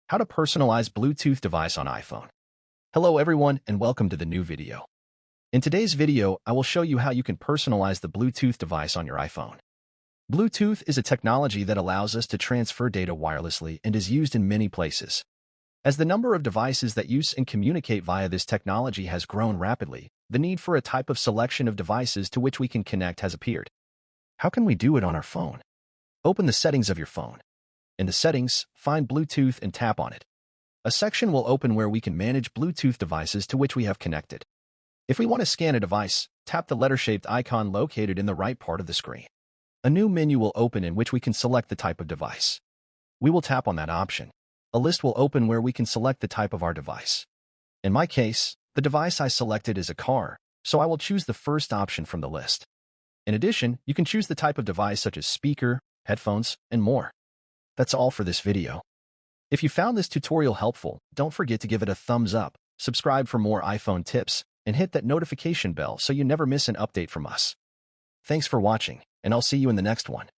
How to personalize Bluetooth device on iPhone. Hello everyone and welcome to the new video. In today's video, I will show you how you can personalize the Bluetooth device on your iPhone. Bluetooth is a technology that allows us to transfer data wirelessly and is used in many places. As the number of devices that use and communicate via this technology has grown rapidly, the need for a type of selection of devices to which we can connect has appeared. How can we do it on our phone? Open the settings of your phone. In the settings, find Bluetooth and tap on it. A section will open where we can manage Bluetooth devices to which we have connected. If we want to scan a device, tap the letter-shaped icon located in the right part of the screen. A new menu will open in which we can select the type of device. We will tap on that option. A list will open where we can select the type of our device. In my case, the device I selected is a car, so I will choose the first option from the list. In addition, you can choose the type of device such as speaker, headphones, and more. That's all for this video. If you found this tutorial helpful, don't forget to give it a thumbs up, subscribe for more iPhone tips, and hit that notification bell so you never miss an update from us. Thanks for watching, and I'll see you in the next one.